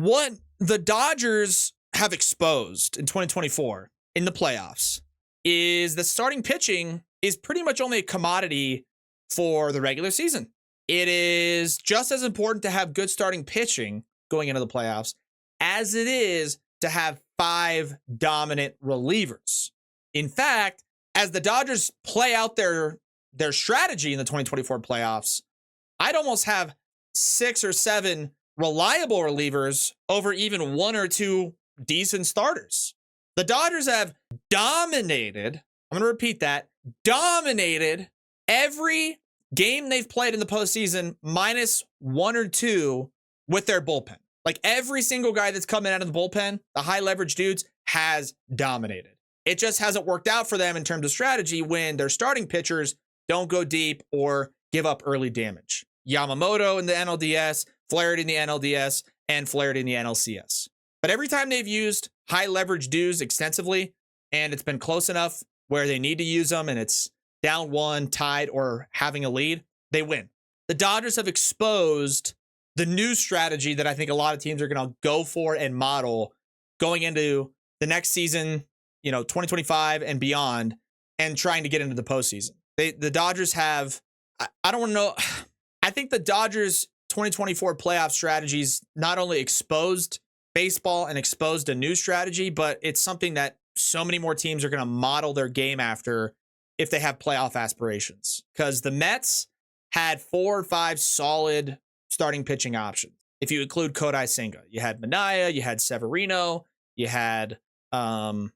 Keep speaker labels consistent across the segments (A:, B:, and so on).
A: What the Dodgers have exposed in 2024 in the playoffs is the starting pitching is pretty much only a commodity for the regular season. It is just as important to have good starting pitching going into the playoffs as it is to have 5 dominant relievers. In fact, as the Dodgers play out their strategy in the 2024 playoffs, I'd almost have 6 or 7 reliable relievers over even 1 or 2 decent starters. The Dodgers have dominated, I'm going to repeat that, dominated every game they've played in the postseason minus 1 or 2 with their bullpen. Like every single guy that's coming out of the bullpen, the high leverage dudes, has dominated. It just hasn't worked out for them in terms of strategy when their starting pitchers don't go deep or give up early damage. Yamamoto in the NLDS, Flaherty in the NLDS, and Flaherty in the NLCS. But every time they've used high leverage dudes extensively, and it's been close enough where they need to use them, and it's down 1, tied, or having a lead, they win. The Dodgers have exposed the new strategy that I think a lot of teams are going to go for and model going into the next season, 2025 and beyond, and trying to get into the postseason. The Dodgers have, I don't want to know, I think the Dodgers 2024 playoff strategies not only exposed baseball and exposed a new strategy, but it's something that so many more teams are going to model their game after if they have playoff aspirations. Because the Mets had 4 or 5 solid starting pitching options. If you include Kodai Senga, you had Minaya, you had Severino, you had, who am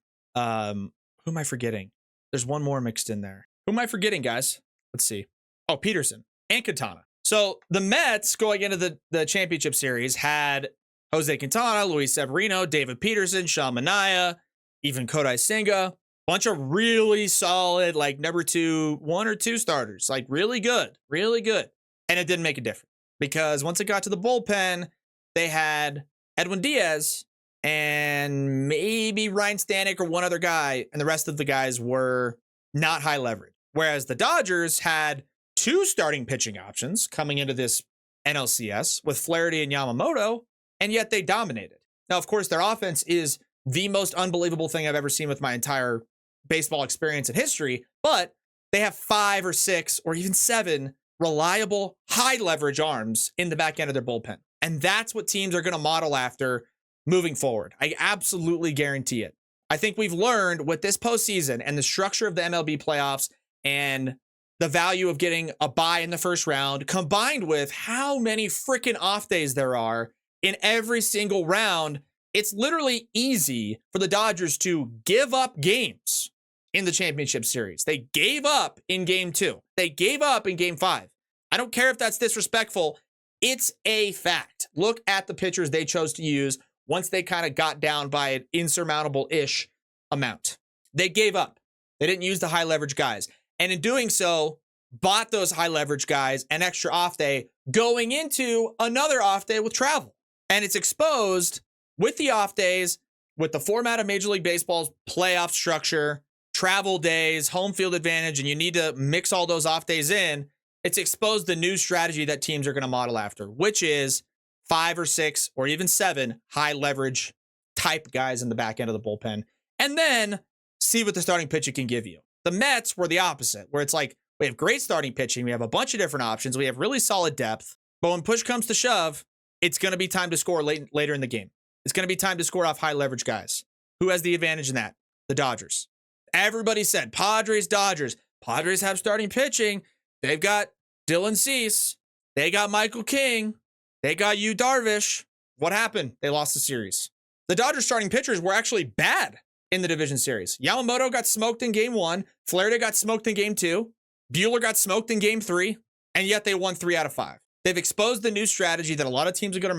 A: I forgetting? There's one more mixed in there. Who am I forgetting, guys? Let's see. Oh, Peterson and Quintana. So the Mets going into the championship series had Jose Quintana, Luis Severino, David Peterson, Sean Minaya, even Kodai Senga. Bunch of really solid, like number 2, 1 or 2 starters. Like really good, really good. And it didn't make a difference because once it got to the bullpen, they had Edwin Diaz and maybe Ryan Stanek or one other guy, and the rest of the guys were not high leverage. Whereas the Dodgers had 2 starting pitching options coming into this NLCS with Flaherty and Yamamoto, and yet they dominated. Now, of course, their offense is the most unbelievable thing I've ever seen with my entire baseball experience and history, but they have 5 or 6 or even 7 reliable, high leverage arms in the back end of their bullpen. And that's what teams are going to model after moving forward. I absolutely guarantee it. I think we've learned with this postseason and the structure of the MLB playoffs and the value of getting a bye in the first round, combined with how many freaking off days there are in every single round, it's literally easy for the Dodgers to give up games in the championship series. They gave up in game 2. They gave up in game 5. I don't care if that's disrespectful. It's a fact. Look at the pitchers they chose to use once they kind of got down by an insurmountable-ish amount. They gave up. They didn't use the high leverage guys. And in doing so, bought those high leverage guys an extra off day going into another off day with travel. And it's exposed with the off days, with the format of Major League Baseball's playoff structure, travel days, home field advantage, and you need to mix all those off days in. It's exposed the new strategy that teams are going to model after, which is 5 or 6 or even 7 high leverage type guys in the back end of the bullpen, and then see what the starting pitching can give you. The Mets were the opposite, where it's like, we have great starting pitching. We have a bunch of different options. We have really solid depth. But when push comes to shove, it's going to be time to score later in the game. It's going to be time to score off high leverage guys. Who has the advantage in that? The Dodgers. Everybody said Padres, Dodgers. Padres have starting pitching. They've got Dylan Cease. They got Michael King. They got Yu Darvish. What happened? They lost the series. The Dodgers starting pitchers were actually bad in the division series. Yamamoto got smoked in game 1. Flaherty got smoked in game 2. Buehler got smoked in game 3. And yet they won 3 out of 5. They've exposed the new strategy that a lot of teams are going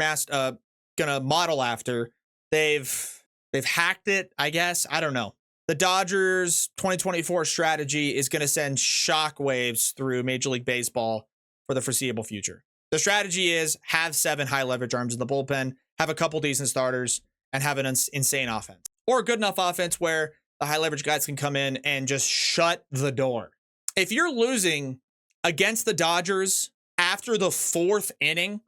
A: to model after. They've hacked it, I guess. I don't know. The Dodgers 2024 strategy is going to send shockwaves through Major League Baseball for the foreseeable future. The strategy is have 7 high leverage arms in the bullpen, have a couple decent starters, and have an insane offense. Or a good enough offense where the high leverage guys can come in and just shut the door. If you're losing against the Dodgers after the 4th inning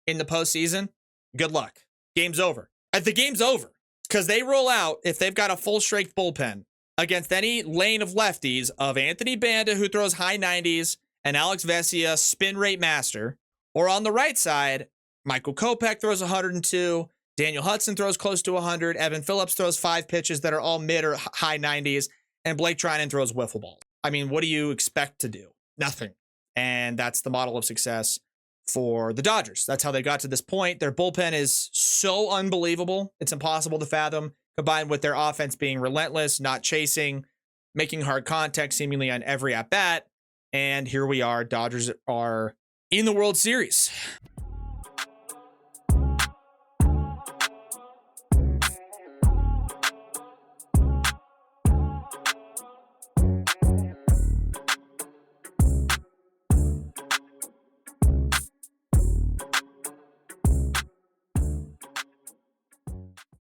A: in the postseason, good luck. game's over. The game's over because they roll out, if they've got a full strength bullpen, against any lane of lefties of Anthony Banda, who throws high 90s, and Alex Vesia, spin rate master. Or on the right side, Michael Kopech throws 102. Daniel Hudson throws close to 100. Evan Phillips throws 5 pitches that are all mid or high 90s. And Blake Trinan throws wiffle balls. I mean, what do you expect to do? Nothing. And that's the model of success for the Dodgers. That's how they got to this point. Their bullpen is so unbelievable. It's impossible to fathom, combined with their offense being relentless, not chasing, making hard contact seemingly on every at-bat. And here we are. Dodgers are in the World Series.